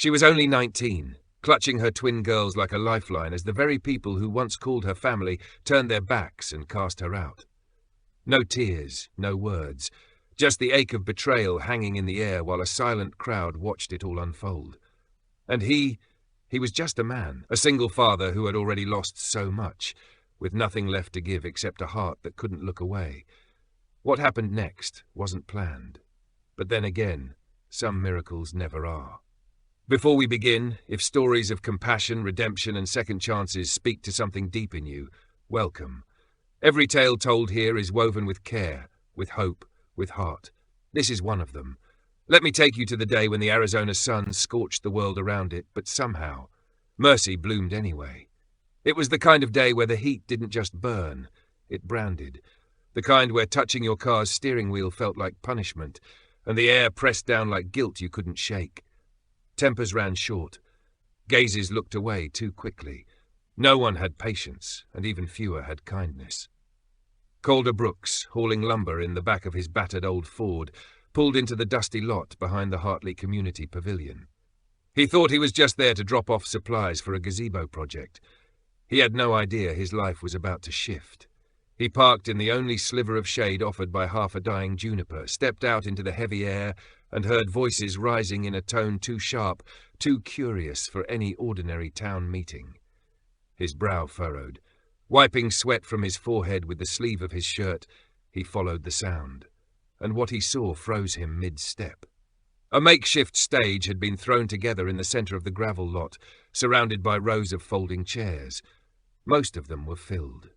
She was only 19, clutching her twin girls like a lifeline as the very people who once called her family turned their backs and cast her out. No tears, no words, just the ache of betrayal hanging in the air while a silent crowd watched it all unfold. And he was just a man, a single father who had already lost so much, with nothing left to give except a heart that couldn't look away. What happened next wasn't planned. But then again, some miracles never are. Before we begin, if stories of compassion, redemption, and second chances speak to something deep in you, welcome. Every tale told here is woven with care, with hope, with heart. This is one of them. Let me take you to the day when the Arizona sun scorched the world around it, but somehow, mercy bloomed anyway. It was the kind of day where the heat didn't just burn, it branded. The kind where touching your car's steering wheel felt like punishment, and the air pressed down like guilt you couldn't shake. Tempers ran short. Gazes looked away too quickly. No one had patience, and even fewer had kindness. Calder Brooks, hauling lumber in the back of his battered old Ford, pulled into the dusty lot behind the Hartley Community Pavilion. He thought he was just there to drop off supplies for a gazebo project. He had no idea his life was about to shift. He parked in the only sliver of shade offered by half a dying juniper, stepped out into the heavy air, and heard voices rising in a tone too sharp, too curious for any ordinary town meeting. His brow furrowed. Wiping sweat from his forehead with the sleeve of his shirt, he followed the sound, and what he saw froze him mid-step. A makeshift stage had been thrown together in the center of the gravel lot, surrounded by rows of folding chairs. Most of them were filled.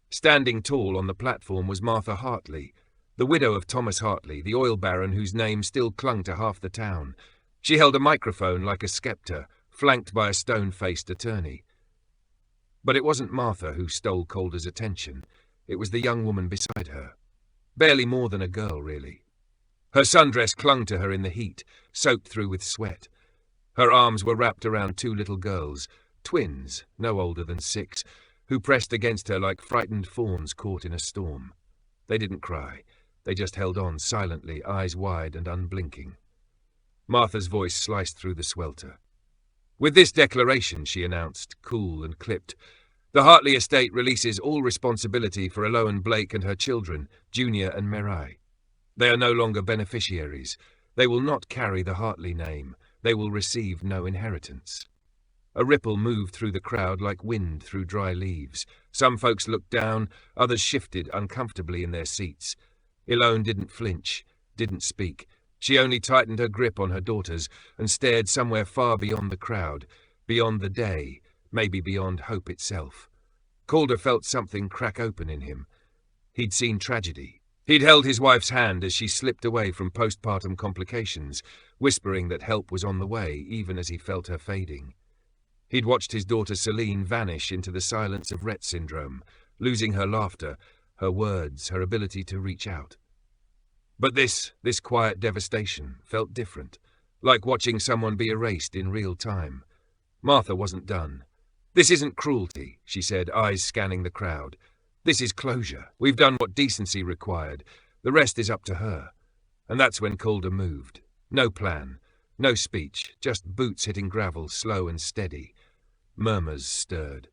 Standing tall on the platform was Martha Hartley, the widow of Thomas Hartley, the oil baron whose name still clung to half the town. She held a microphone like a scepter, flanked by a stone-faced attorney. But it wasn't Martha who stole Calder's attention. It was the young woman beside her. Barely more than a girl, really. Her sundress clung to her in the heat, soaked through with sweat. Her arms were wrapped around two little girls, twins, no older than 6, who pressed against her like frightened fawns caught in a storm. They didn't cry. They just held on silently, eyes wide and unblinking. Martha's voice sliced through the swelter. With this declaration, she announced, cool and clipped, the Hartley estate releases all responsibility for Eloan Blake and her children, Junior and Mirai. They are no longer beneficiaries. They will not carry the Hartley name. They will receive no inheritance. A ripple moved through the crowd like wind through dry leaves. Some folks looked down, others shifted uncomfortably in their seats. Eloan didn't flinch, didn't speak. She only tightened her grip on her daughters and stared somewhere far beyond the crowd, beyond the day, maybe beyond hope itself. Calder felt something crack open in him. He'd seen tragedy. He'd held his wife's hand as she slipped away from postpartum complications, whispering that help was on the way, even as he felt her fading. He'd watched his daughter Celine vanish into the silence of Rett syndrome, losing her laughter, her words, her ability to reach out. But this quiet devastation felt different, like watching someone be erased in real time. Martha wasn't done. "This isn't cruelty," she said, eyes scanning the crowd. "This is closure. We've done what decency required. The rest is up to her." And that's when Calder moved. No plan, no speech, just boots hitting gravel, slow and steady. Murmurs stirred.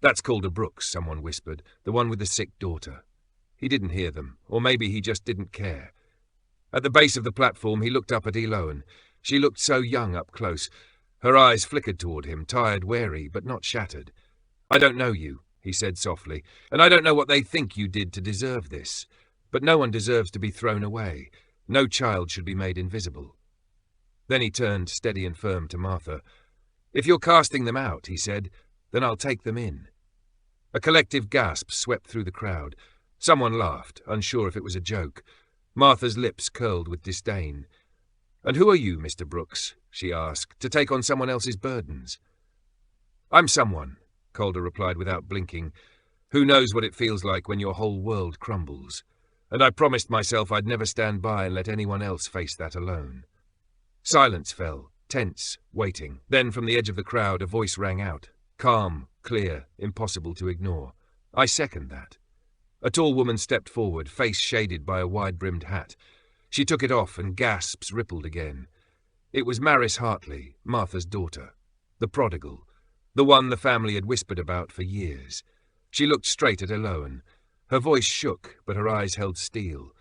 "That's Calder Brooks," someone whispered, "the one with the sick daughter." He didn't hear them, or maybe he just didn't care. At the base of the platform, he looked up at Eloan. She looked so young up close. Her eyes flickered toward him, tired, wary, but not shattered. "I don't know you," he said softly, "and I don't know what they think you did to deserve this. But no one deserves to be thrown away. No child should be made invisible." Then he turned, steady and firm, to Martha. "If you're casting them out," he said, "then I'll take them in." A collective gasp swept through the crowd. Someone laughed, unsure if it was a joke. Martha's lips curled with disdain. "And who are you, Mr. Brooks?" she asked, "to take on someone else's burdens?" "I'm someone," Calder replied without blinking, "who knows what it feels like when your whole world crumbles. And I promised myself I'd never stand by and let anyone else face that alone." Silence fell, tense, waiting. Then from the edge of the crowd a voice rang out, calm, clear, impossible to ignore. "I second that." A tall woman stepped forward, face shaded by a wide-brimmed hat. She took it off and gasps rippled again. It was Maris Hartley, Martha's daughter, the prodigal, the one the family had whispered about for years. She looked straight at Eloan. Her voice shook, but her eyes held steel.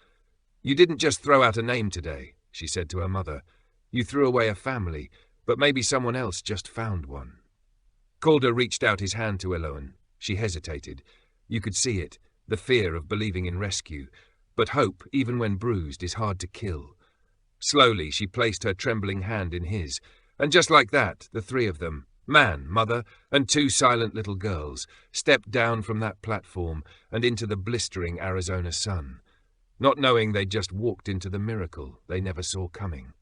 "You didn't just throw out a name today," she said to her mother. "You threw away a family, but maybe someone else just found one." Calder reached out his hand to Eloan. She hesitated. You could see it, the fear of believing in rescue. But hope, even when bruised, is hard to kill. Slowly, she placed her trembling hand in his, and just like that, the three of them, man, mother, and two silent little girls, stepped down from that platform and into the blistering Arizona sun, not knowing they'd just walked into the miracle they never saw coming.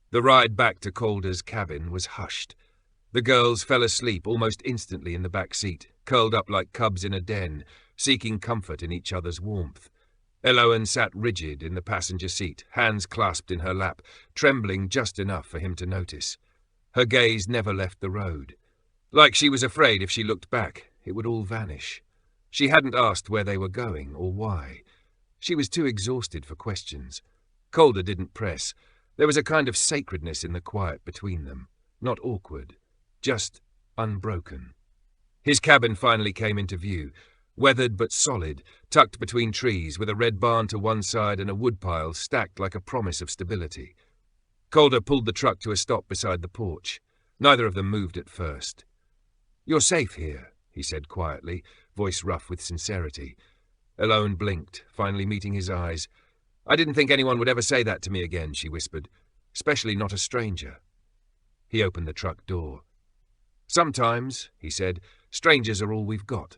The ride back to Calder's cabin was hushed. The girls fell asleep almost instantly in the back seat, curled up like cubs in a den, seeking comfort in each other's warmth. Eloan sat rigid in the passenger seat, hands clasped in her lap, trembling just enough for him to notice. Her gaze never left the road. Like she was afraid if she looked back, it would all vanish. She hadn't asked where they were going or why. She was too exhausted for questions. Calder didn't press. There was a kind of sacredness in the quiet between them, not awkward, just unbroken. His cabin finally came into view, weathered but solid, tucked between trees, with a red barn to one side and a woodpile stacked like a promise of stability. Calder pulled the truck to a stop beside the porch. Neither of them moved at first. "You're safe here," he said quietly, voice rough with sincerity. Eloan blinked, finally meeting his eyes. "I didn't think anyone would ever say that to me again," she whispered. "Especially not a stranger." He opened the truck door. "Sometimes," he said, "strangers are all we've got."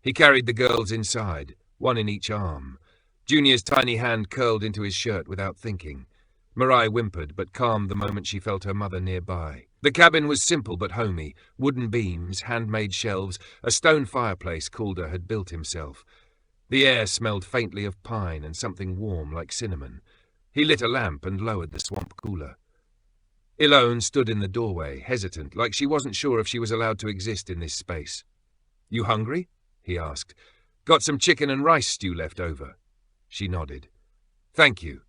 He carried the girls inside, one in each arm. Junior's tiny hand curled into his shirt without thinking. Marai whimpered, but calmed the moment she felt her mother nearby. The cabin was simple but homey, wooden beams, handmade shelves, a stone fireplace Calder had built himself. The air smelled faintly of pine and something warm like cinnamon. He lit a lamp and lowered the swamp cooler. Eloan stood in the doorway, hesitant, like she wasn't sure if she was allowed to exist in this space. "You hungry?" he asked. "Got some chicken and rice stew left over." She nodded. "Thank you."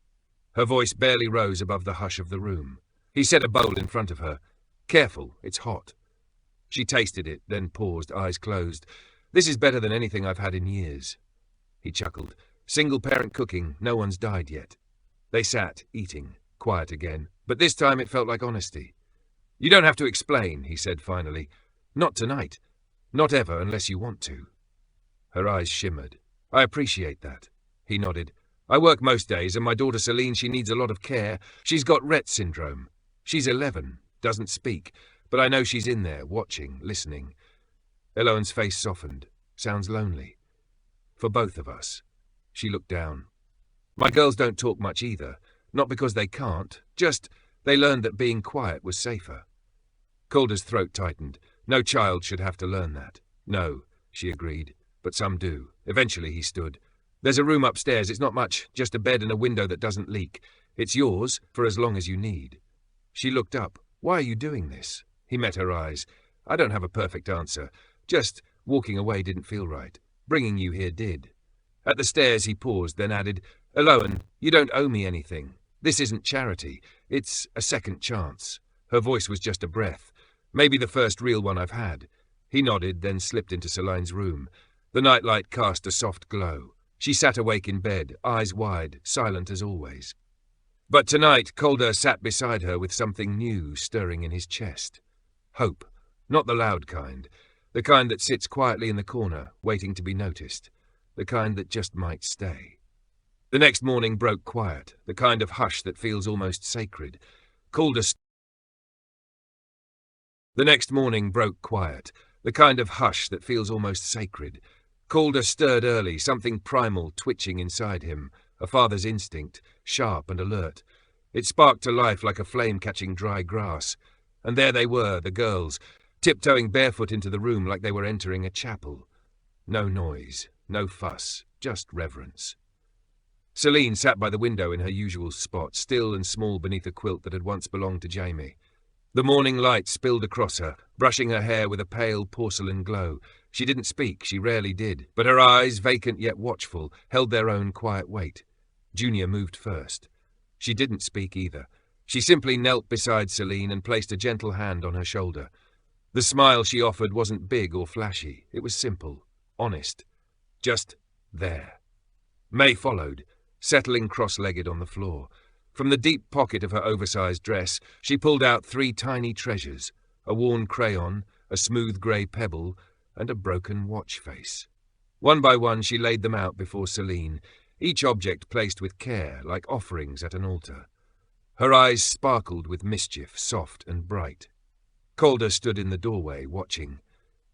Her voice barely rose above the hush of the room. He set a bowl in front of her. "Careful, it's hot." She tasted it, then paused, eyes closed. "This is better than anything I've had in years." He chuckled. "Single-parent cooking, no one's died yet." They sat, eating, quiet again, but this time it felt like honesty. "You don't have to explain," he said finally. "Not tonight. Not ever, unless you want to." Her eyes shimmered. "I appreciate that." He nodded. "I work most days, and my daughter Celine, she needs a lot of care. She's got Rett syndrome. She's 11, doesn't speak, but I know she's in there, watching, listening." Eloan's face softened. "Sounds lonely." "For both of us." She looked down. "My girls don't talk much either. Not because they can't, just they learned that being quiet was safer." Calder's throat tightened. No child should have to learn that. "No," she agreed, "but some do." Eventually he stood. "There's a room upstairs. It's not much, just a bed and a window that doesn't leak. It's yours for as long as you need." She looked up. "Why are you doing this?" He met her eyes. "I don't have a perfect answer. Just walking away didn't feel right. Bringing you here did." At the stairs he paused, then added, "Eloan, you don't owe me anything. This isn't charity. It's a second chance." Her voice was just a breath. "Maybe the first real one I've had." He nodded, then slipped into Celine's room. The nightlight cast a soft glow. She sat awake in bed, eyes wide, silent as always. But tonight Calder sat beside her with something new stirring in his chest. Hope. Not the loud kind. The kind that sits quietly in the corner, waiting to be noticed. The kind that just might stay. The next morning broke quiet, the kind of hush that feels almost sacred. Calder The next morning broke quiet, the kind of hush that feels almost sacred. Calder stirred early, something primal twitching inside him, a father's instinct, sharp and alert. It sparked to life like a flame catching dry grass. And there they were, the girls, tiptoeing barefoot into the room like they were entering a chapel. No noise, no fuss, just reverence. Celine sat by the window in her usual spot, still and small beneath a quilt that had once belonged to Jamie. The morning light spilled across her, brushing her hair with a pale porcelain glow. She didn't speak, she rarely did, but her eyes, vacant yet watchful, held their own quiet weight. Junior moved first. She didn't speak either. She simply knelt beside Celine and placed a gentle hand on her shoulder. The smile she offered wasn't big or flashy. It was simple, honest, just there. May followed, settling cross-legged on the floor. From the deep pocket of her oversized dress, she pulled out 3 tiny treasures, a worn crayon, a smooth grey pebble, and a broken watch face. One by one she laid them out before Celine, each object placed with care, like offerings at an altar. Her eyes sparkled with mischief, soft and bright. Calder stood in the doorway, watching.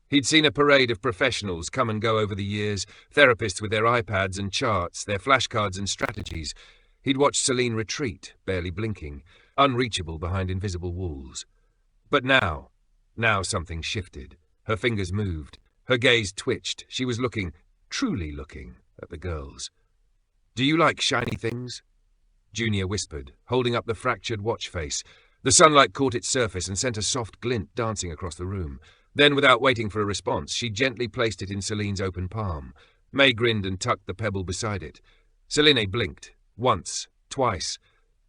He'd seen a parade of professionals come and go over the years, therapists with their iPads and charts, their flashcards and strategies. He'd watched Celine retreat, barely blinking, unreachable behind invisible walls. But now something shifted. Her fingers moved. Her gaze twitched. She was looking, truly looking, at the girls. "Do you like shiny things?" Junior whispered, holding up the fractured watch face. The sunlight caught its surface and sent a soft glint dancing across the room. Then, without waiting for a response, she gently placed it in Celine's open palm. May grinned and tucked the pebble beside it. Celine blinked. Once, twice,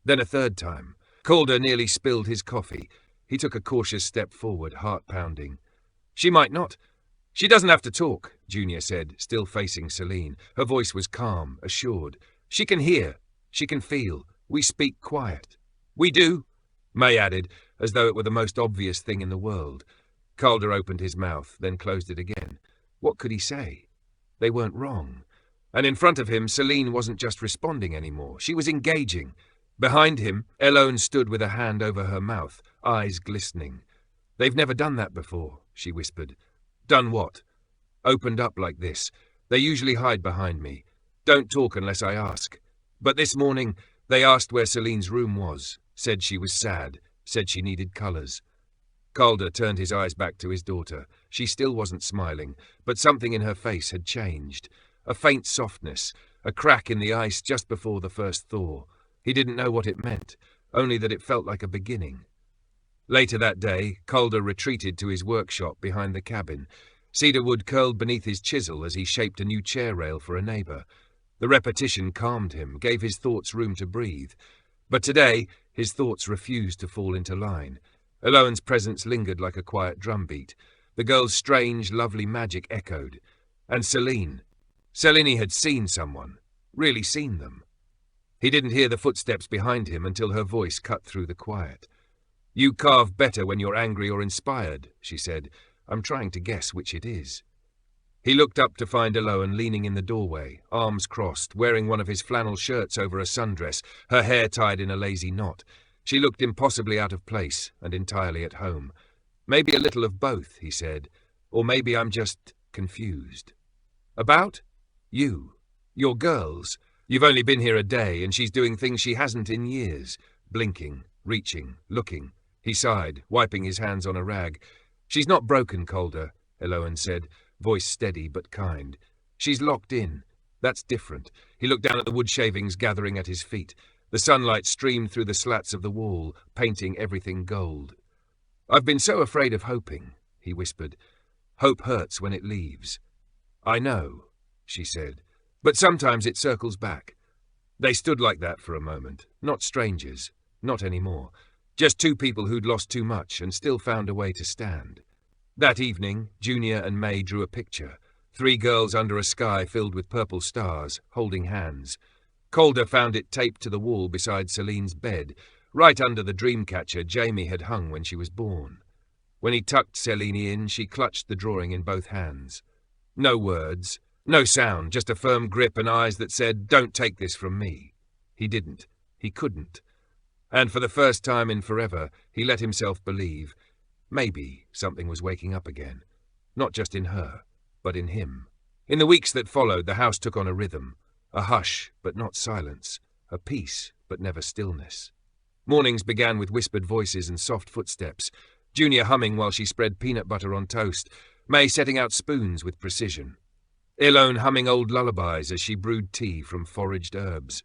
then a third time. Calder nearly spilled his coffee. He took a cautious step forward, heart pounding. "She might not. She doesn't have to talk," Junior said, still facing Celine. Her voice was calm, assured. "She can hear. She can feel. We speak quiet." "We do," May added, as though it were the most obvious thing in the world. Calder opened his mouth, then closed it again. What could he say? They weren't wrong. And in front of him, Celine wasn't just responding anymore. She was engaging. Behind him, Elone stood with a hand over her mouth, eyes glistening. "They've never done that before," she whispered. "Done what?" "Opened up like this. They usually hide behind me. Don't talk unless I ask. But this morning, they asked where Celine's room was. Said she was sad. Said she needed colours." Calder turned his eyes back to his daughter. She still wasn't smiling, but something in her face had changed. A faint softness, a crack in the ice just before the first thaw. He didn't know what it meant, only that it felt like a beginning. Later that day, Calder retreated to his workshop behind the cabin. Cedar wood curled beneath his chisel as he shaped a new chair rail for a neighbour. The repetition calmed him, gave his thoughts room to breathe. But today, his thoughts refused to fall into line. Elone's presence lingered like a quiet drumbeat. The girl's strange, lovely magic echoed. And Celine. Celine had seen someone. Really seen them. He didn't hear the footsteps behind him until her voice cut through the quiet. "You carve better when you're angry or inspired," she said. "I'm trying to guess which it is." He looked up to find Elone leaning in the doorway, arms crossed, wearing one of his flannel shirts over a sundress, her hair tied in a lazy knot. She looked impossibly out of place and entirely at home. "Maybe a little of both," he said. "Or maybe I'm just confused." "About? You. Your girls. You've only been here a day, and she's doing things she hasn't in years. Blinking, reaching, looking." He sighed, wiping his hands on a rag. "She's not broken, Calder," Elone said, voice steady but kind. "She's locked in. That's different." He looked down at the wood shavings gathering at his feet. The sunlight streamed through the slats of the wall, painting everything gold. "I've been so afraid of hoping," he whispered. "Hope hurts when it leaves." "I know," she said, "but sometimes it circles back." They stood like that for a moment, not strangers, not anymore, just two people who'd lost too much and still found a way to stand. That evening, Junior and May drew a picture, 3 girls under a sky filled with purple stars, holding hands. Calder found it taped to the wall beside Celine's bed, right under the dream catcher Jamie had hung when she was born. When he tucked Celine in, she clutched the drawing in both hands. No words, no sound, just a firm grip and eyes that said, "Don't take this from me." He didn't. He couldn't. And for the first time in forever, he let himself believe maybe something was waking up again. Not just in her, but in him. In the weeks that followed, the house took on a rhythm. A hush, but not silence. A peace, but never stillness. Mornings began with whispered voices and soft footsteps. Junior humming while she spread peanut butter on toast. May setting out spoons with precision. Elone humming old lullabies as she brewed tea from foraged herbs.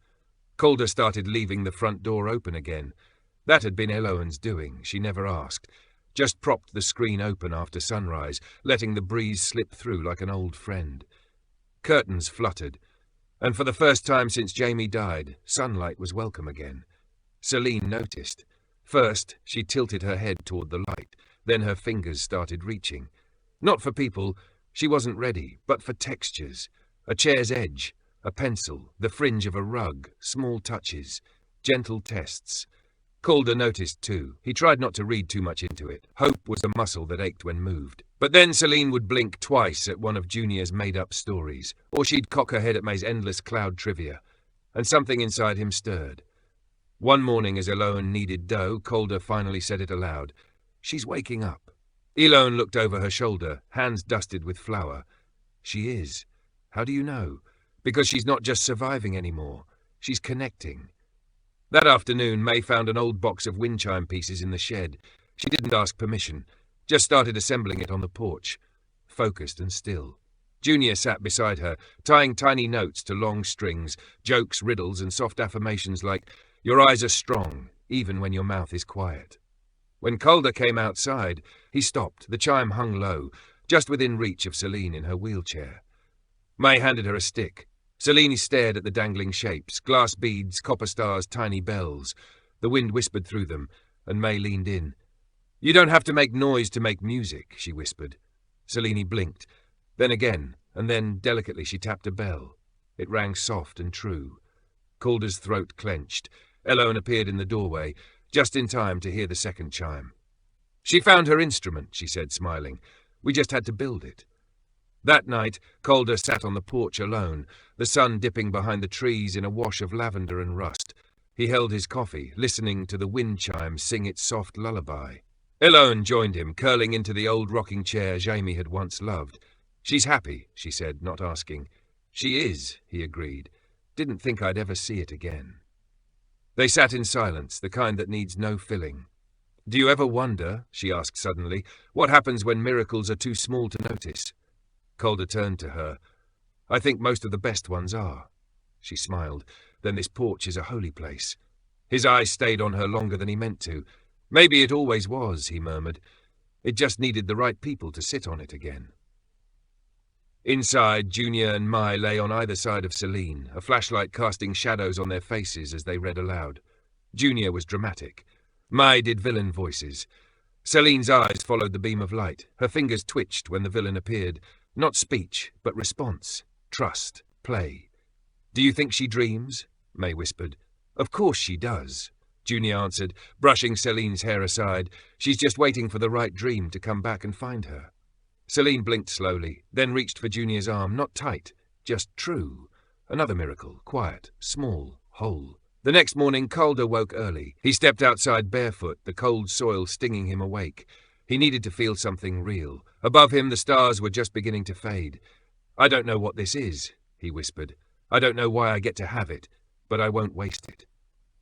Calder started leaving the front door open again. That had been Elone's doing. She never asked. Just propped the screen open after sunrise, letting the breeze slip through like an old friend. Curtains fluttered, and for the first time since Jamie died, sunlight was welcome again. Celine noticed. First, she tilted her head toward the light, then her fingers started reaching. Not for people, she wasn't ready, but for textures. A chair's edge, a pencil, the fringe of a rug, small touches, gentle tests. Calder noticed too. He tried not to read too much into it. Hope was a muscle that ached when moved. But then Celine would blink twice at one of Junior's made-up stories, or she'd cock her head at May's endless cloud trivia, and something inside him stirred. One morning as Eloane kneaded dough, Calder finally said it aloud. "She's waking up." Eloane looked over her shoulder, hands dusted with flour. "She is. How do you know?" "Because she's not just surviving anymore. She's connecting." That afternoon, May found an old box of wind chime pieces in the shed. She didn't ask permission, just started assembling it on the porch, focused and still. Junior sat beside her, tying tiny notes to long strings, jokes, riddles, and soft affirmations like, "Your eyes are strong, even when your mouth is quiet." When Calder came outside, he stopped. The chime hung low, just within reach of Celine in her wheelchair. May handed her a stick. Celine stared at the dangling shapes, glass beads, copper stars, tiny bells. The wind whispered through them, and May leaned in. "You don't have to make noise to make music," she whispered. Celine blinked, then again, and then delicately she tapped a bell. It rang soft and true. Calder's throat clenched. Eloane appeared in the doorway, just in time to hear the second chime. "She found her instrument," she said, smiling. "We just had to build it." That night, Calder sat on the porch alone, the sun dipping behind the trees in a wash of lavender and rust. He held his coffee, listening to the wind chime sing its soft lullaby. Eloane joined him, curling into the old rocking chair Jamie had once loved. "She's happy," she said, not asking. "She is," he agreed. "Didn't think I'd ever see it again." They sat in silence, the kind that needs no filling. "Do you ever wonder," she asked suddenly, "what happens when miracles are too small to notice?" Calder turned to her. "I think most of the best ones are." She smiled. "Then this porch is a holy place." His eyes stayed on her longer than he meant to. "Maybe it always was," he murmured. "It just needed the right people to sit on it again." Inside, Junior and Mai lay on either side of Celine, a flashlight casting shadows on their faces as they read aloud. Junior was dramatic. Mai did villain voices. Celine's eyes followed the beam of light. Her fingers twitched when the villain appeared. Not speech, but response. Trust. Play. "Do you think she dreams?" May whispered. "Of course she does," Junior answered, brushing Celine's hair aside. "She's just waiting for the right dream to come back and find her." Celine blinked slowly, then reached for Junior's arm, not tight, just true. Another miracle, quiet, small, whole. The next morning, Calder woke early. He stepped outside barefoot, the cold soil stinging him awake. He needed to feel something real. Above him, the stars were just beginning to fade. "I don't know what this is," he whispered. "I don't know why I get to have it, but I won't waste it."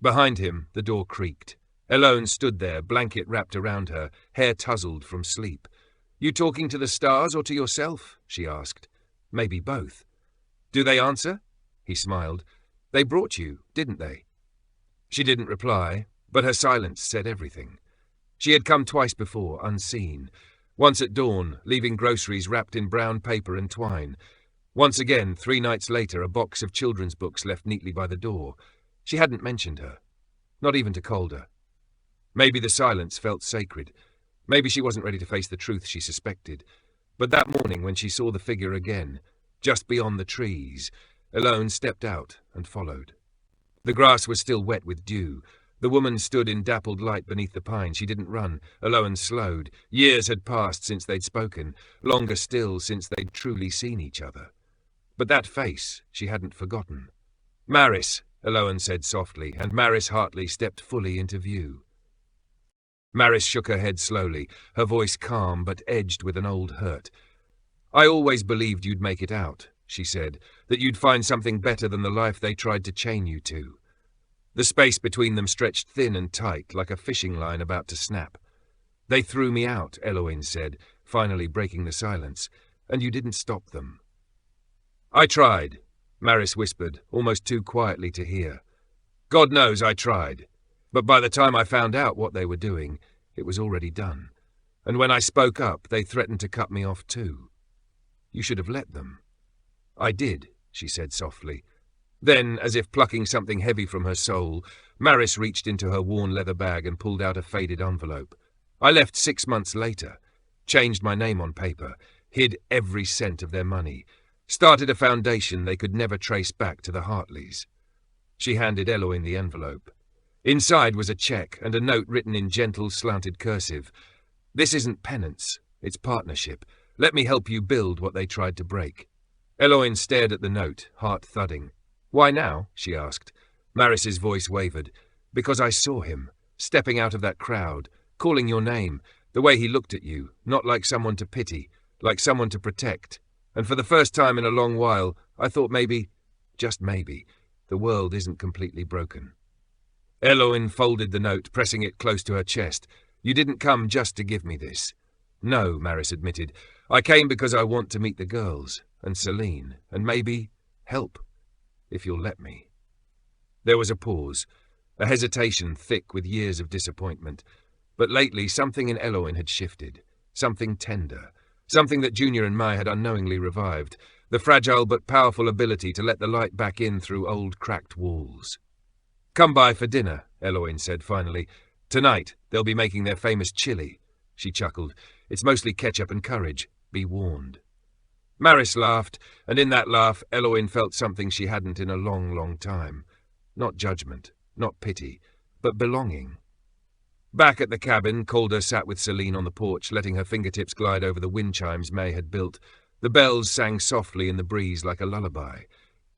Behind him, the door creaked. Eloane stood there, blanket wrapped around her, hair tousled from sleep. "You talking to the stars or to yourself?" she asked. "Maybe both." "Do they answer?" He smiled. "They brought you, didn't they?" She didn't reply, but her silence said everything. She had come twice before, unseen. Once at dawn, leaving groceries wrapped in brown paper and twine. Once again, 3 nights later, a box of children's books left neatly by the door. She hadn't mentioned her. Not even to Calder. Maybe the silence felt sacred. Maybe she wasn't ready to face the truth she suspected. But that morning, when she saw the figure again, just beyond the trees, Eloane stepped out and followed. The grass was still wet with dew. The woman stood in dappled light beneath the pine. She didn't run. Eloane slowed. Years had passed since they'd spoken, longer still since they'd truly seen each other. But that face she hadn't forgotten. "Maris," Eloane said softly, and Maris Hartley stepped fully into view. Maris shook her head slowly, her voice calm but edged with an old hurt. "I always believed you'd make it out," she said, "that you'd find something better than the life they tried to chain you to." The space between them stretched thin and tight, like a fishing line about to snap. "They threw me out," Eloane said, finally breaking the silence, "and you didn't stop them." "I tried," Maris whispered, almost too quietly to hear. "God knows I tried. But by the time I found out what they were doing, it was already done. And when I spoke up, they threatened to cut me off too. You should have let them." "I did," she said softly. Then, as if plucking something heavy from her soul, Maris reached into her worn leather bag and pulled out a faded envelope. I left 6 months later, changed my name on paper, hid every cent of their money, started a foundation they could never trace back to the Hartleys. She handed Eloin the envelope. Inside was a check and a note written in gentle, slanted cursive. "This isn't penance, it's partnership. Let me help you build what they tried to break." Eloin stared at the note, heart thudding. "Why now?" she asked. Maris's voice wavered. "Because I saw him, stepping out of that crowd, calling your name, the way he looked at you, not like someone to pity, like someone to protect. And for the first time in a long while, I thought maybe, just maybe, the world isn't completely broken." Eloin folded the note, pressing it close to her chest. "You didn't come just to give me this." "No," Maris admitted. "I came because I want to meet the girls, and Celine, and maybe help, if you'll let me." There was a pause, a hesitation thick with years of disappointment. But lately something in Eloin had shifted, something tender, something that Junior and Mai had unknowingly revived, the fragile but powerful ability to let the light back in through old cracked walls. "Come by for dinner," Eloin said finally. "Tonight they'll be making their famous chili." She chuckled. "It's mostly ketchup and courage. Be warned." Maris laughed, and in that laugh Eloin felt something she hadn't in a long, long time. Not judgment, not pity, but belonging. Back at the cabin, Calder sat with Celine on the porch, letting her fingertips glide over the wind chimes May had built. The bells sang softly in the breeze like a lullaby.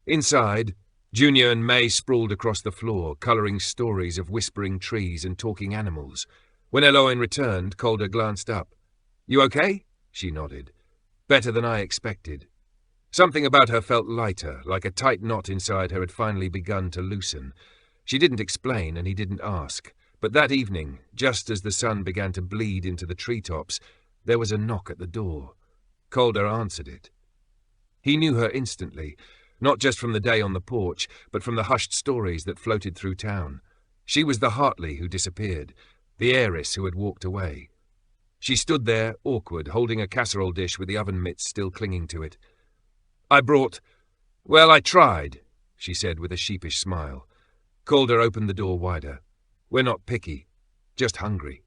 Inside, Junior and May sprawled across the floor, colouring stories of whispering trees and talking animals. When Eloin returned, Calder glanced up. "You okay?" She nodded. "Better than I expected." Something about her felt lighter, like a tight knot inside her had finally begun to loosen. She didn't explain, and he didn't ask. But that evening, just as the sun began to bleed into the treetops, there was a knock at the door. Calder answered it. He knew her instantly, not just from the day on the porch, but from the hushed stories that floated through town. She was the Hartley who disappeared, the heiress who had walked away. She stood there, awkward, holding a casserole dish with the oven mitts still clinging to it. "I tried," she said with a sheepish smile. Calder opened the door wider. "We're not picky, just hungry."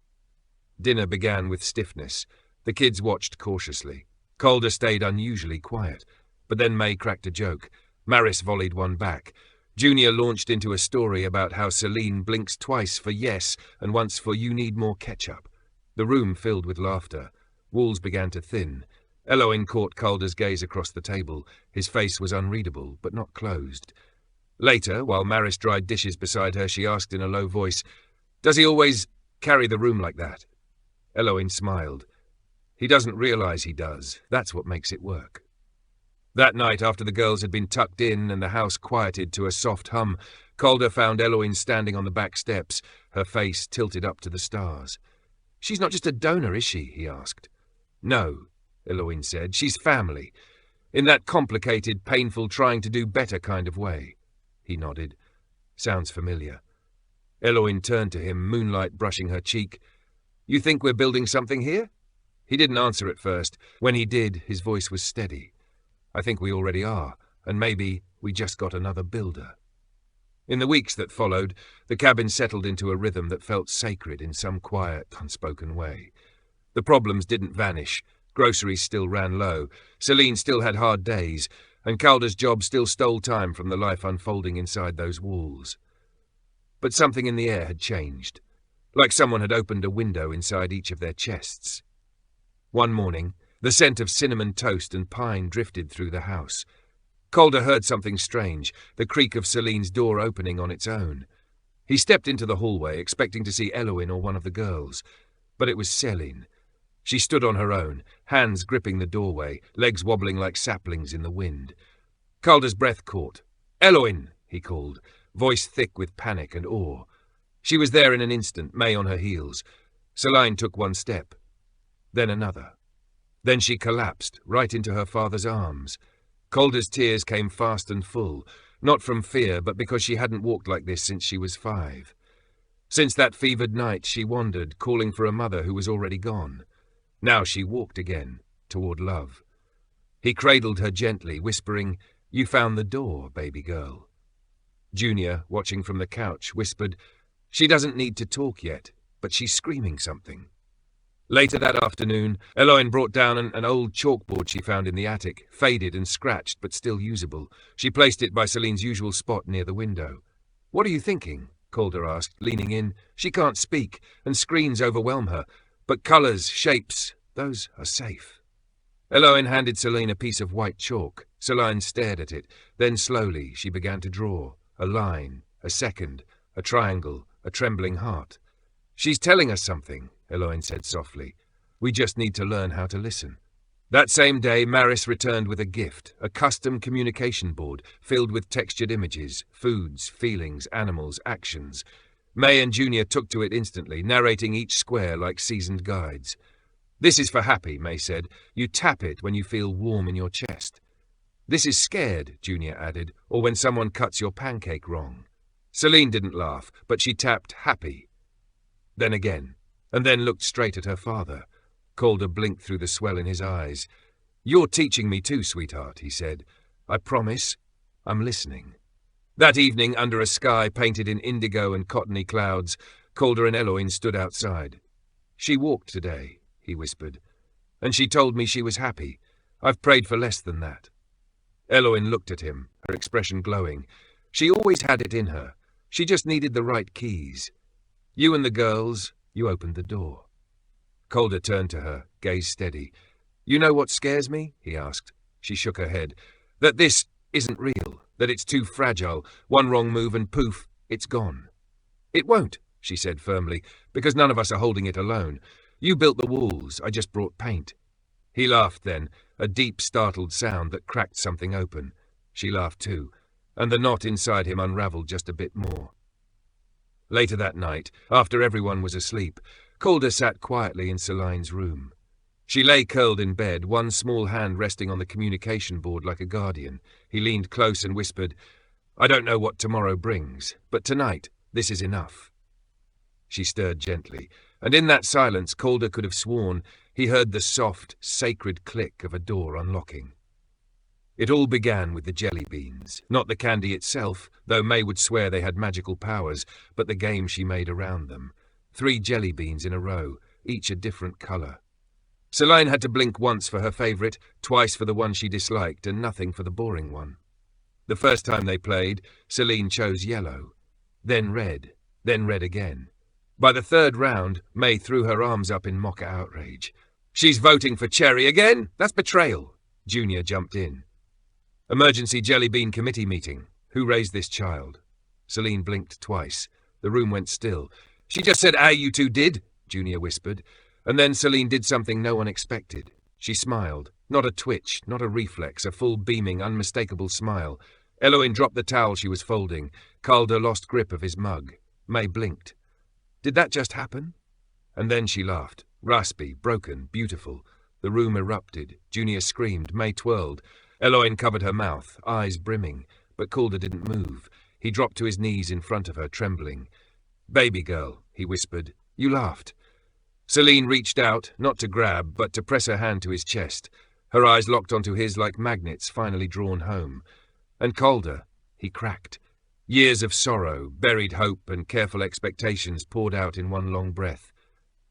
Dinner began with stiffness. The kids watched cautiously. Calder stayed unusually quiet. But then May cracked a joke. Maris volleyed one back. Junior launched into a story about how Celine blinks twice for yes and once for "you need more ketchup." The room filled with laughter. Walls began to thin. Eloin caught Calder's gaze across the table. His face was unreadable, but not closed. Later, while Maris dried dishes beside her, she asked in a low voice, "Does he always carry the room like that?" Eloin smiled. "He doesn't realize he does. That's what makes it work." That night, after the girls had been tucked in and the house quieted to a soft hum, Calder found Eloin standing on the back steps, her face tilted up to the stars. "She's not just a donor, is she?" he asked. "No," Eloin said. "She's family. In that complicated, painful, trying to do better kind of way." He nodded. "Sounds familiar." Eloin turned to him, moonlight brushing her cheek. "You think we're building something here?" He didn't answer at first. When he did, his voice was steady. "I think we already are, and maybe we just got another builder." In the weeks that followed, the cabin settled into a rhythm that felt sacred in some quiet, unspoken way. The problems didn't vanish. Groceries still ran low. Celine still had hard days, and Calder's job still stole time from the life unfolding inside those walls. But something in the air had changed, like someone had opened a window inside each of their chests. One morning, the scent of cinnamon toast and pine drifted through the house. Calder heard something strange, the creak of Celine's door opening on its own. He stepped into the hallway, expecting to see Eloin or one of the girls. But it was Celine. She stood on her own, hands gripping the doorway, legs wobbling like saplings in the wind. Calder's breath caught. "Eloin!" he called, voice thick with panic and awe. She was there in an instant, May on her heels. Celine took one step, then another. Then she collapsed, right into her father's arms. Calder's tears came fast and full, not from fear, but because she hadn't walked like this since she was 5. Since that fevered night, she wandered, calling for a mother who was already gone. Now she walked again, toward love. He cradled her gently, whispering, "You found the door, baby girl." Junior, watching from the couch, whispered, "She doesn't need to talk yet, but she's screaming something." Later that afternoon, Eloin brought down an old chalkboard she found in the attic, faded and scratched but still usable. She placed it by Celine's usual spot near the window. "What are you thinking?" Calder asked, leaning in. "She can't speak, and screens overwhelm her. But colours, shapes, those are safe." Eloin handed Celine a piece of white chalk. Celine stared at it. Then slowly she began to draw. A line, a second, a triangle, a trembling heart. "She's telling us something," Eloin said softly. "We just need to learn how to listen." That same day, Maris returned with a gift, a custom communication board filled with textured images, foods, feelings, animals, actions. May and Junior took to it instantly, narrating each square like seasoned guides. "This is for happy," May said. "You tap it when you feel warm in your chest." "This is scared," Junior added, "or when someone cuts your pancake wrong." Celine didn't laugh, but she tapped happy. Then again, and then looked straight at her father. Calder blinked through the swell in his eyes. "You're teaching me too, sweetheart," he said. "I promise. I'm listening." That evening, under a sky painted in indigo and cottony clouds, Calder and Eloin stood outside. "She walked today," he whispered, "and she told me she was happy. I've prayed for less than that." Eloin looked at him, her expression glowing. "She always had it in her. She just needed the right keys. You and the girls, you opened the door." Calder turned to her, gaze steady. "You know what scares me?" he asked. She shook her head. "That this isn't real, that it's too fragile. One wrong move and poof, it's gone." "It won't," she said firmly, "because none of us are holding it alone. You built the walls, I just brought paint." He laughed then, a deep, startled sound that cracked something open. She laughed too, and the knot inside him unravelled just a bit more. Later that night, after everyone was asleep, Calder sat quietly in Celine's room. She lay curled in bed, one small hand resting on the communication board like a guardian. He leaned close and whispered, "I don't know what tomorrow brings, but tonight, this is enough." She stirred gently, and in that silence Calder could have sworn he heard the soft, sacred click of a door unlocking. It all began with the jelly beans, not the candy itself, though May would swear they had magical powers, but the game she made around them. 3 jelly beans in a row, each a different colour. Celine had to blink once for her favourite, twice for the one she disliked, and nothing for the boring one. The first time they played, Celine chose yellow, then red again. By the 3rd round, May threw her arms up in mock outrage. "She's voting for Cherry again? That's betrayal." Junior jumped in. "Emergency Jelly Bean Committee meeting. Who raised this child?" Celine blinked twice. The room went still. "She just said, you two did," Junior whispered. And then Celine did something no one expected. She smiled. Not a twitch, not a reflex, a full beaming, unmistakable smile. Eloin dropped the towel she was folding. Calder lost grip of his mug. May blinked. Did that just happen? And then she laughed. Raspy, broken, beautiful. The room erupted. Junior screamed. May twirled. Eloin covered her mouth, eyes brimming. But Calder didn't move. He dropped to his knees in front of her, trembling. "Baby girl," he whispered. "You laughed." Celine reached out, not to grab, but to press her hand to his chest. Her eyes locked onto his like magnets finally drawn home. And Calder, he cracked. Years of sorrow, buried hope, and careful expectations poured out in one long breath.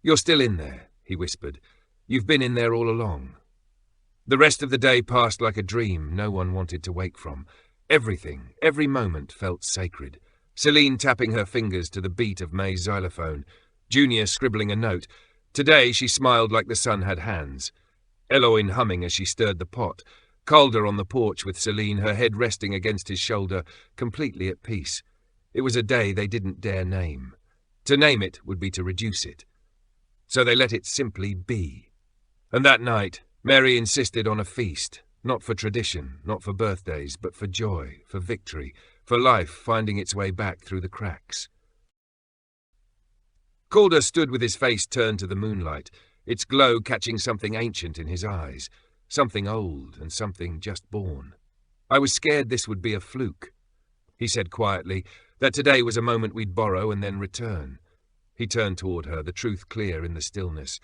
"You're still in there," he whispered. "You've been in there all along." The rest of the day passed like a dream no one wanted to wake from. Everything, every moment felt sacred. Celine tapping her fingers to the beat of May's xylophone. Junior scribbling a note. Today she smiled like the sun had hands. Eloin humming as she stirred the pot. Calder on the porch with Celine, her head resting against his shoulder, completely at peace. It was a day they didn't dare name. To name it would be to reduce it. So they let it simply be. And that night, Mary insisted on a feast, not for tradition, not for birthdays, but for joy, for victory, for life finding its way back through the cracks. Calder stood with his face turned to the moonlight, its glow catching something ancient in his eyes, something old and something just born. "I was scared this would be a fluke," he said quietly, "that today was a moment we'd borrow and then return." He turned toward her, the truth clear in the stillness.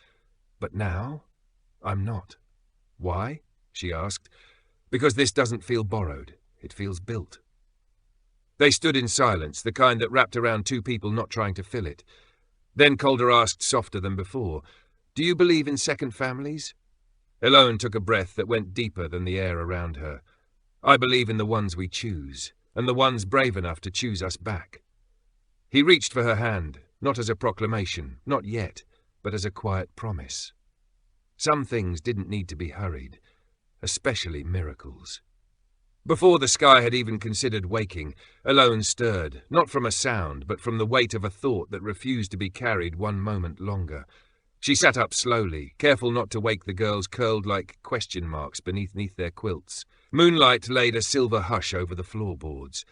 "But now, I'm not." "Why?" she asked. "Because this doesn't feel borrowed. It feels built." They stood in silence, the kind that wrapped around two people not trying to fill it. Then Calder asked softer than before, "Do you believe in second families?" Eloane took a breath that went deeper than the air around her. "I believe in the ones we choose, and the ones brave enough to choose us back." He reached for her hand, not as a proclamation, not yet, but as a quiet promise. Some things didn't need to be hurried, especially miracles. Before the sky had even considered waking, Eloane stirred, not from a sound, but from the weight of a thought that refused to be carried one moment longer. She sat up slowly, careful not to wake the girls curled like question marks beneath their quilts. Moonlight laid a silver hush over the floorboards.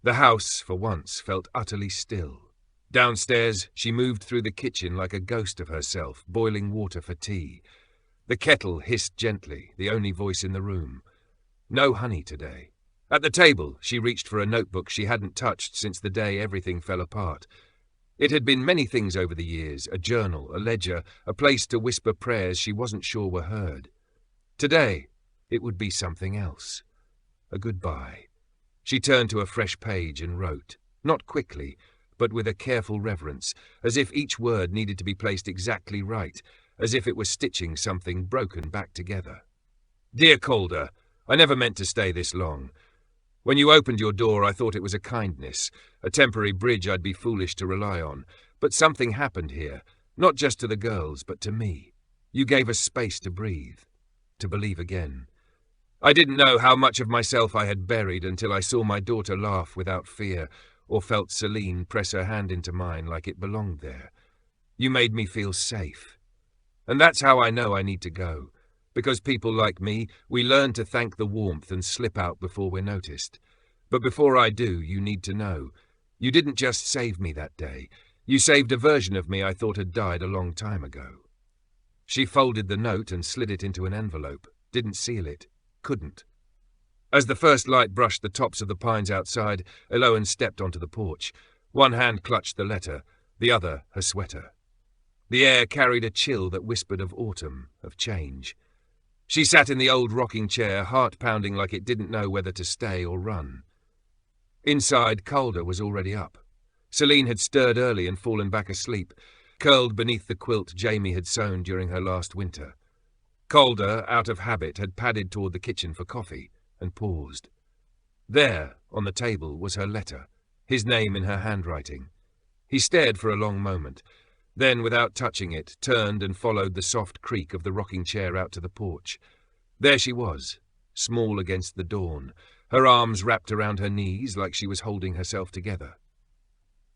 The house, for once, felt utterly still. Downstairs, she moved through the kitchen like a ghost of herself, boiling water for tea. The kettle hissed gently, the only voice in the room. No honey today. At the table, she reached for a notebook she hadn't touched since the day everything fell apart. It had been many things over the years, a journal, a ledger, a place to whisper prayers she wasn't sure were heard. Today, it would be something else. A goodbye. She turned to a fresh page and wrote, not quickly, but with a careful reverence, as if each word needed to be placed exactly right, as if it was stitching something broken back together. "Dear Calder, I never meant to stay this long. When you opened your door, I thought it was a kindness, a temporary bridge I'd be foolish to rely on. But something happened here, not just to the girls, but to me. You gave us space to breathe, to believe again. I didn't know how much of myself I had buried until I saw my daughter laugh without fear, or felt Celine press her hand into mine like it belonged there. You made me feel safe. And that's how I know I need to go. Because people like me, we learn to thank the warmth and slip out before we're noticed. But before I do, you need to know. You didn't just save me that day. You saved a version of me I thought had died a long time ago." She folded the note and slid it into an envelope. Didn't seal it. Couldn't. As the first light brushed the tops of the pines outside, Eloane stepped onto the porch. One hand clutched the letter, the other her sweater. The air carried a chill that whispered of autumn, of change. She sat in the old rocking chair, heart pounding like it didn't know whether to stay or run. Inside, Calder was already up. Celine had stirred early and fallen back asleep, curled beneath the quilt Jamie had sewn during her last winter. Calder, out of habit, had padded toward the kitchen for coffee, and paused. There, on the table, was her letter, his name in her handwriting. He stared for a long moment, then, without touching it, turned and followed the soft creak of the rocking chair out to the porch. There she was, small against the dawn, her arms wrapped around her knees like she was holding herself together.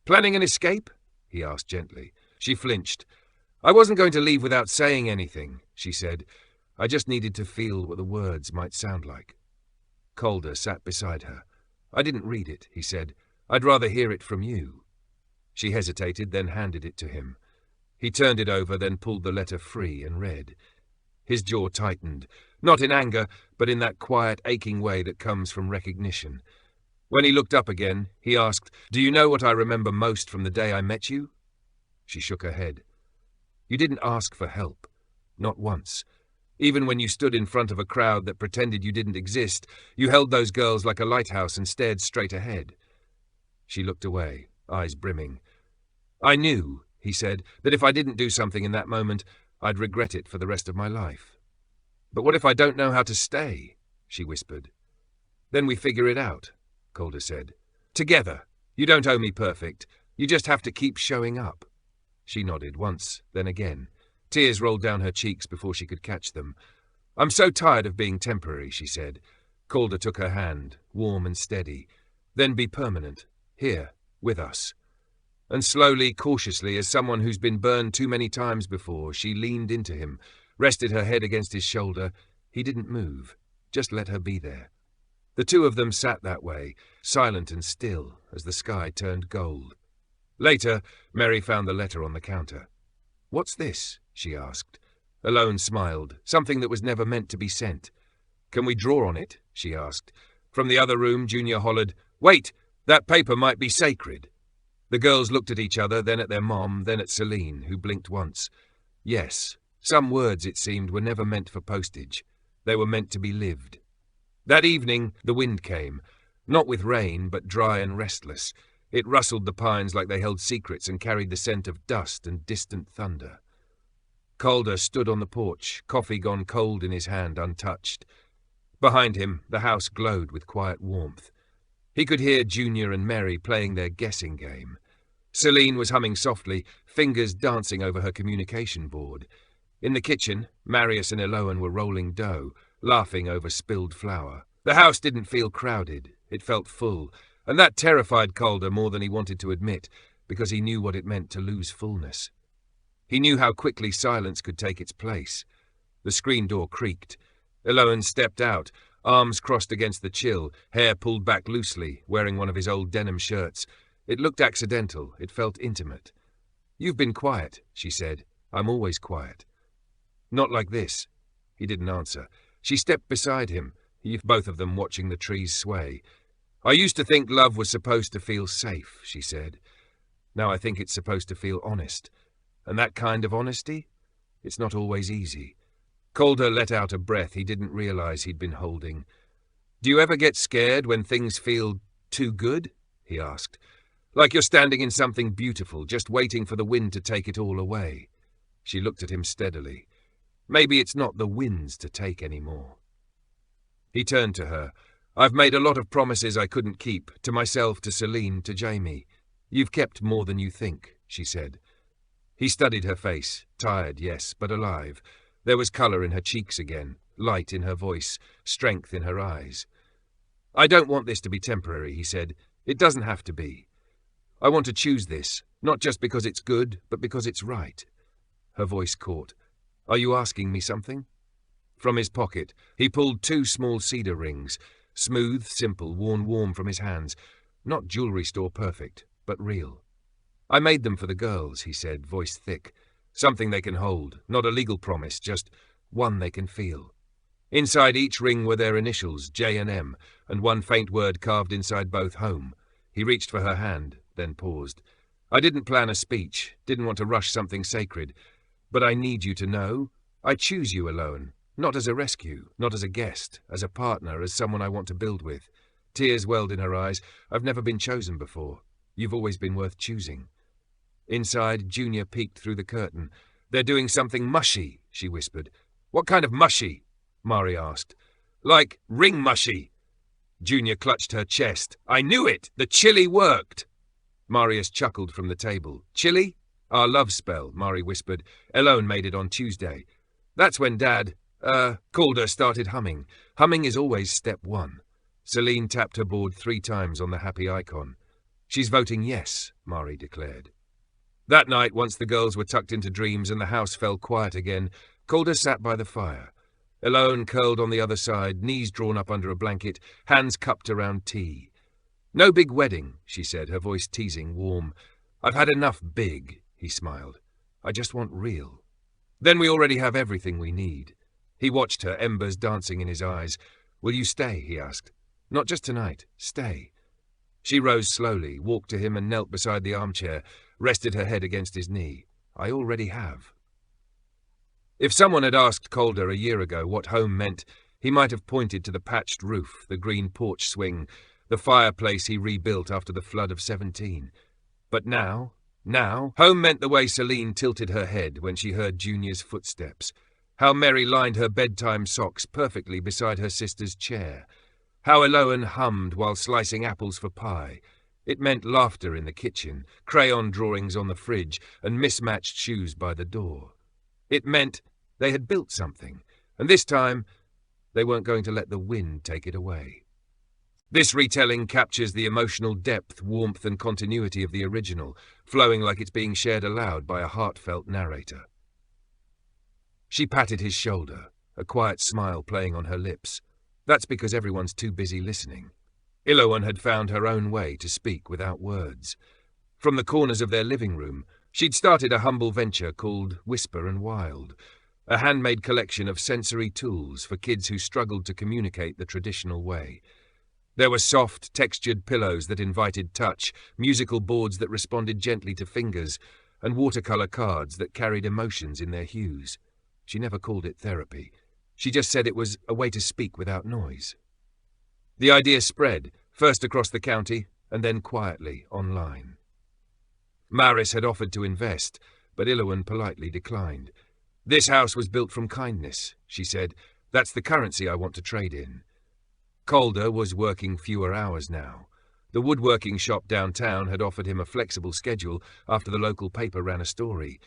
"Planning an escape?" he asked gently. She flinched. "I wasn't going to leave without saying anything," she said. "I just needed to feel what the words might sound like." Calder sat beside her. "I didn't read it," he said. "I'd rather hear it from you." She hesitated, then handed it to him. He turned it over, then pulled the letter free and read. His jaw tightened, not in anger, but in that quiet, aching way that comes from recognition. When he looked up again, he asked, "Do you know what I remember most from the day I met you?" She shook her head. "You didn't ask for help. Not once. Even when you stood in front of a crowd that pretended you didn't exist, you held those girls like a lighthouse and stared straight ahead." She looked away, eyes brimming. "I knew," he said, "that if I didn't do something in that moment, I'd regret it for the rest of my life." "But what if I don't know how to stay?" she whispered. "Then we figure it out," Calder said. "Together. You don't owe me perfect. You just have to keep showing up." She nodded once, then again. Tears rolled down her cheeks before she could catch them. "I'm so tired of being temporary," she said. Calder took her hand, warm and steady. "Then be permanent. Here, with us." And slowly, cautiously, as someone who's been burned too many times before, she leaned into him, rested her head against his shoulder. He didn't move, just let her be there. The two of them sat that way, silent and still, as the sky turned gold. Later, Mary found the letter on the counter. "What's this?" she asked. Eloane smiled, something that was never meant to be sent. "Can we draw on it?" she asked. From the other room, Junior hollered, "Wait! That paper might be sacred." The girls looked at each other, then at their mom, then at Celine, who blinked once. Yes, some words, it seemed, were never meant for postage. They were meant to be lived. That evening, the wind came. Not with rain, but dry and restless. It rustled the pines like they held secrets and carried the scent of dust and distant thunder. Calder stood on the porch, coffee gone cold in his hand, untouched. Behind him, the house glowed with quiet warmth. He could hear Junior and Mary playing their guessing game. Celine was humming softly, fingers dancing over her communication board. In the kitchen, Marius and Eloan were rolling dough, laughing over spilled flour. The house didn't feel crowded. It felt full, and that terrified Calder more than he wanted to admit, because he knew what it meant to lose fullness. He knew how quickly silence could take its place. The screen door creaked. Eloan stepped out, arms crossed against the chill, hair pulled back loosely, wearing one of his old denim shirts. It looked accidental. It felt intimate. "You've been quiet," she said. "I'm always quiet." "Not like this." He didn't answer. She stepped beside him, both of them watching the trees sway. "I used to think love was supposed to feel safe," she said. "Now I think it's supposed to feel honest. And that kind of honesty? It's not always easy." Calder let out a breath he didn't realize he'd been holding. "Do you ever get scared when things feel too good?" he asked. "Like you're standing in something beautiful, just waiting for the wind to take it all away." She looked at him steadily. "Maybe it's not the winds to take anymore." He turned to her. "I've made a lot of promises I couldn't keep, to myself, to Celine, to Jamie. You've kept more than you think," she said. He studied her face, tired, yes, but alive. There was colour in her cheeks again, light in her voice, strength in her eyes. "I don't want this to be temporary," he said. "It doesn't have to be. I want to choose this, not just because it's good, but because it's right." Her voice caught. "Are you asking me something?" From his pocket, he pulled 2 small cedar rings, smooth, simple, worn warm from his hands. Not jewellery store perfect, but real. "I made them for the girls," he said, voice thick. "Something they can hold, not a legal promise, just one they can feel." Inside each ring were their initials, J and M, and one faint word carved inside both, home. He reached for her hand, then paused. "I didn't plan a speech, didn't want to rush something sacred, but I need you to know I choose you alone, not as a rescue, not as a guest, as a partner, as someone I want to build with." Tears welled in her eyes. "I've never been chosen before. You've always been worth choosing." Inside, Junior peeked through the curtain. "They're doing something mushy," she whispered. "What kind of mushy?" Mari asked. "Like ring mushy." Junior clutched her chest. "I knew it! The chili worked!" Marius chuckled from the table. "Chili? Our love spell," Mari whispered. "Eloan made it on Tuesday. That's when Dad, Calder started humming. Humming is always step 1. Celine tapped her board 3 times on the happy icon. "She's voting yes," Mari declared. That night, once the girls were tucked into dreams and the house fell quiet again, Calder sat by the fire. Eloan curled on the other side, knees drawn up under a blanket, hands cupped around tea. "No big wedding," she said, her voice teasing, warm. "I've had enough big," he smiled. "I just want real." "Then we already have everything we need." He watched her, embers dancing in his eyes. "Will you stay?" he asked. "Not just tonight. Stay." She rose slowly, walked to him and knelt beside the armchair, rested her head against his knee. "I already have." If someone had asked Calder a year ago what home meant, he might have pointed to the patched roof, the green porch swing, the fireplace he rebuilt after the flood of 17. But now, home meant the way Celine tilted her head when she heard Junior's footsteps, how Mary lined her bedtime socks perfectly beside her sister's chair, how Eloan hummed while slicing apples for pie. It meant laughter in the kitchen, crayon drawings on the fridge, and mismatched shoes by the door. It meant they had built something, and this time they weren't going to let the wind take it away. This retelling captures the emotional depth, warmth, and continuity of the original, flowing like it's being shared aloud by a heartfelt narrator. She patted his shoulder, a quiet smile playing on her lips. That's because everyone's too busy listening. Eloan had found her own way to speak without words. From the corners of their living room, she'd started a humble venture called Whisper and Wild, a handmade collection of sensory tools for kids who struggled to communicate the traditional way. There were soft, textured pillows that invited touch, musical boards that responded gently to fingers, and watercolor cards that carried emotions in their hues. She never called it therapy. She just said it was a way to speak without noise. The idea spread, first across the county and then quietly online. Maris had offered to invest, but Ilouan politely declined. "This house was built from kindness," she said. "That's the currency I want to trade in." Calder was working fewer hours now. The woodworking shop downtown had offered him a flexible schedule after the local paper ran a story.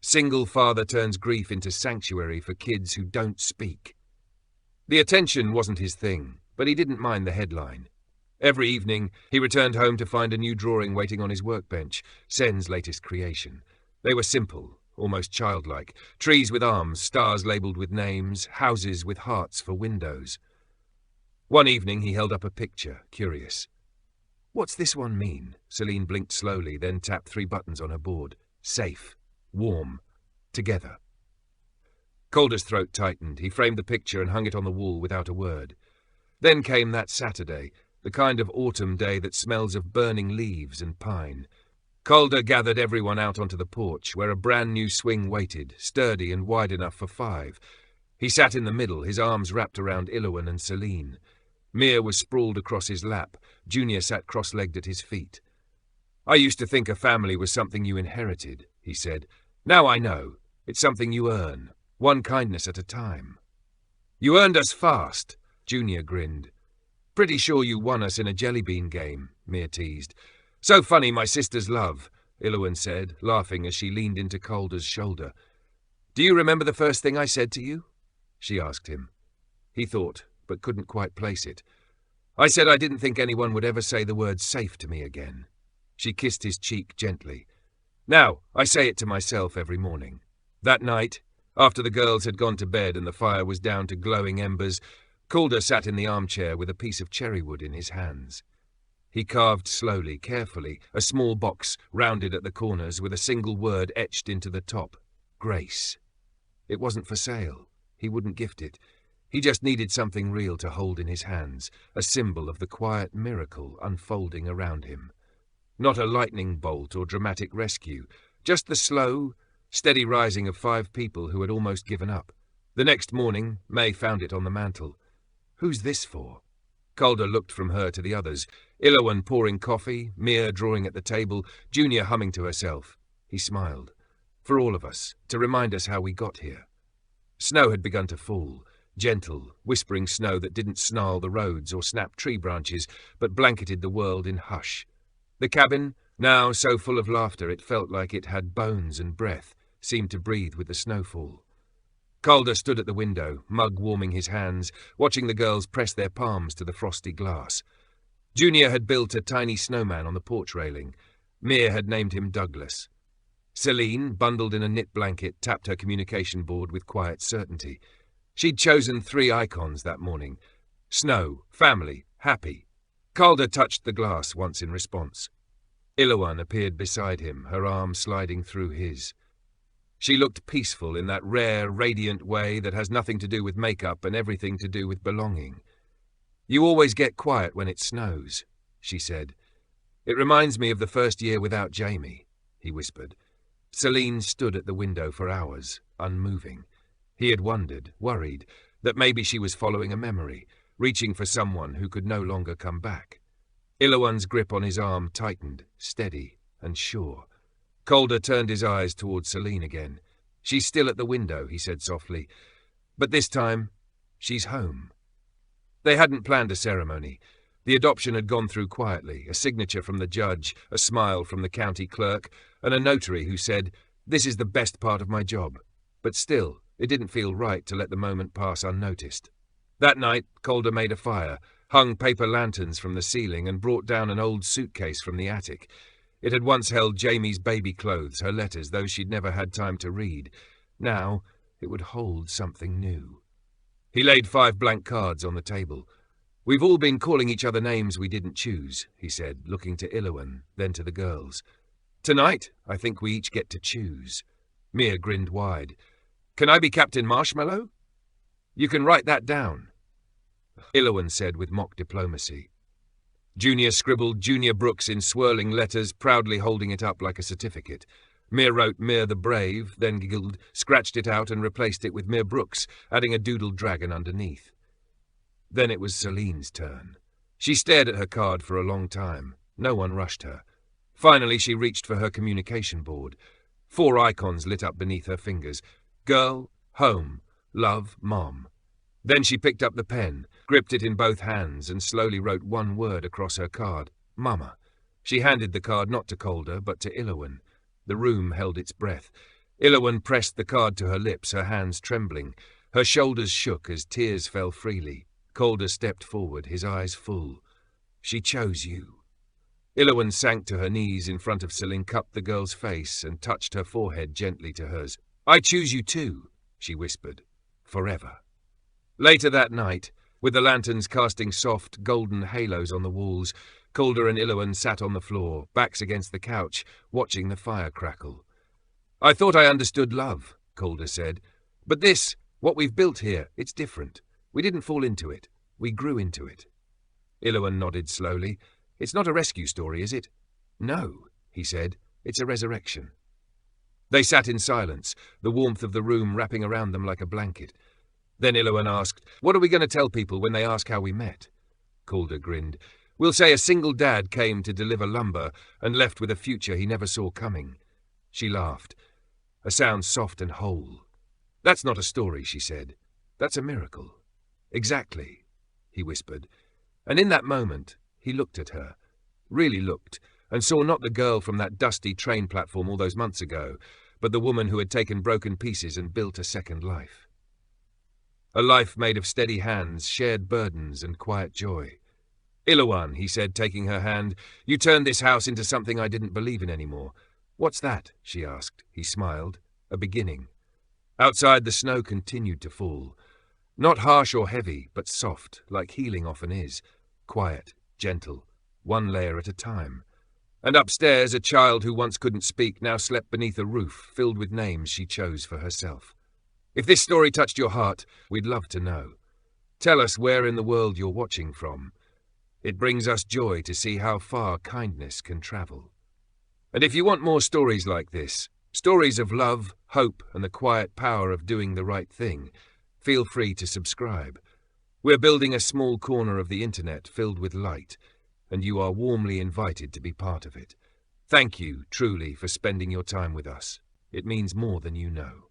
"Single father turns grief into sanctuary for kids who don't speak." The attention wasn't his thing, but he didn't mind the headline. Every evening, he returned home to find a new drawing waiting on his workbench, Sen's latest creation. They were simple, almost childlike. Trees with arms, stars labelled with names, houses with hearts for windows. One evening he held up a picture, curious. "What's this one mean?" Celine blinked slowly, then tapped 3 buttons on her board. "Safe. Warm. Together." Calder's throat tightened. He framed the picture and hung it on the wall without a word. Then came that Saturday, the kind of autumn day that smells of burning leaves and pine. Calder gathered everyone out onto the porch, where a brand-new swing waited, sturdy and wide enough for 5. He sat in the middle, his arms wrapped around Ilouan and Celine. Mir was sprawled across his lap. Junior sat cross-legged at his feet. "I used to think a family was something you inherited," he said. "Now I know. It's something you earn, one kindness at a time." "You earned us fast," Junior grinned. "Pretty sure you won us in a jellybean game," Mir teased. "So funny my sister's love," Ilouan said, laughing as she leaned into Calder's shoulder. "Do you remember the first thing I said to you?" she asked him. He thought, but couldn't quite place it. "I said I didn't think anyone would ever say the word safe to me again." She kissed his cheek gently. "Now, I say it to myself every morning." That night, after the girls had gone to bed and the fire was down to glowing embers, Calder sat in the armchair with a piece of cherrywood in his hands. He carved slowly, carefully, a small box rounded at the corners with a single word etched into the top. Grace. It wasn't for sale. He wouldn't gift it. He just needed something real to hold in his hands, a symbol of the quiet miracle unfolding around him. Not a lightning bolt or dramatic rescue, just the slow, steady rising of 5 people who had almost given up. The next morning, May found it on the mantel. "Who's this for?" Calder looked from her to the others, Ilouan pouring coffee, Mir drawing at the table, Junior humming to herself. He smiled. "For all of us, to remind us how we got here." Snow had begun to fall, gentle, whispering snow that didn't snarl the roads or snap tree branches, but blanketed the world in hush. The cabin, now so full of laughter it felt like it had bones and breath, seemed to breathe with the snowfall. Calder stood at the window, mug warming his hands, watching the girls press their palms to the frosty glass. Junior had built a tiny snowman on the porch railing. Mir had named him Douglas. Celine, bundled in a knit blanket, tapped her communication board with quiet certainty. She'd chosen 3 icons that morning. Snow, family, happy. Calder touched the glass once in response. Ilouan appeared beside him, her arm sliding through his. She looked peaceful in that rare, radiant way that has nothing to do with makeup and everything to do with belonging. "You always get quiet when it snows," she said. "It reminds me of the first year without Jamie," he whispered. Celine stood at the window for hours, unmoving. He had wondered, worried, that maybe she was following a memory, reaching for someone who could no longer come back. Ilouan's grip on his arm tightened, steady and sure. Calder turned his eyes towards Celine again. "She's still at the window," he said softly. "But this time, she's home." They hadn't planned a ceremony. The adoption had gone through quietly, a signature from the judge, a smile from the county clerk, and a notary who said, "This is the best part of my job." But still, it didn't feel right to let the moment pass unnoticed. That night, Calder made a fire, hung paper lanterns from the ceiling, and brought down an old suitcase from the attic. It had once held Jamie's baby clothes, her letters, those she'd never had time to read. Now, it would hold something new. He laid 5 blank cards on the table. "We've all been calling each other names we didn't choose," he said, looking to Ilouan, then to the girls. "Tonight, I think we each get to choose." Mir grinned wide. "Can I be Captain Marshmallow?" "You can write that down," Ilouan said with mock diplomacy. Junior scribbled Junior Brooks in swirling letters, proudly holding it up like a certificate. Mir wrote Mir the Brave, then giggled, scratched it out and replaced it with Mir Brooks, adding a doodle dragon underneath. Then it was Celine's turn. She stared at her card for a long time. No one rushed her. Finally, she reached for her communication board. 4 icons lit up beneath her fingers. Girl, home, love, mom. Then she picked up the pen, gripped it in both hands, and slowly wrote one word across her card. Mama. She handed the card not to Calder, but to Illawen. The room held its breath. Illawen pressed the card to her lips, her hands trembling. Her shoulders shook as tears fell freely. Calder stepped forward, his eyes full. She chose you. Illawen sank to her knees in front of Selin, cupped the girl's face, and touched her forehead gently to hers. I choose you too, she whispered. Forever. Later that night, with the lanterns casting soft, golden halos on the walls, Calder and Illawen sat on the floor, backs against the couch, watching the fire crackle. I thought I understood love, Calder said. But this, what we've built here, it's different. We didn't fall into it. We grew into it. Illawen nodded slowly. It's not a rescue story, is it? No, he said. It's a resurrection. They sat in silence, the warmth of the room wrapping around them like a blanket. Then Illawen asked, what are we going to tell people when they ask how we met? Calder grinned. We'll say a single dad came to deliver lumber and left with a future he never saw coming. She laughed, a sound soft and whole. That's not a story, she said. That's a miracle. Exactly, he whispered. And in that moment, he looked at her, really looked, and saw not the girl from that dusty train platform all those months ago, but the woman who had taken broken pieces and built a second life. A life made of steady hands, shared burdens, and quiet joy. Illawen, he said, taking her hand, you turned this house into something I didn't believe in anymore. What's that? She asked. He smiled. A beginning. Outside, the snow continued to fall. Not harsh or heavy, but soft, like healing often is. Quiet, gentle, one layer at a time. And upstairs, a child who once couldn't speak now slept beneath a roof filled with names she chose for herself. If this story touched your heart, we'd love to know. Tell us where in the world you're watching from. It brings us joy to see how far kindness can travel. And if you want more stories like this, stories of love, hope, and the quiet power of doing the right thing, feel free to subscribe. We're building a small corner of the internet filled with light, and you are warmly invited to be part of it. Thank you, truly, for spending your time with us. It means more than you know.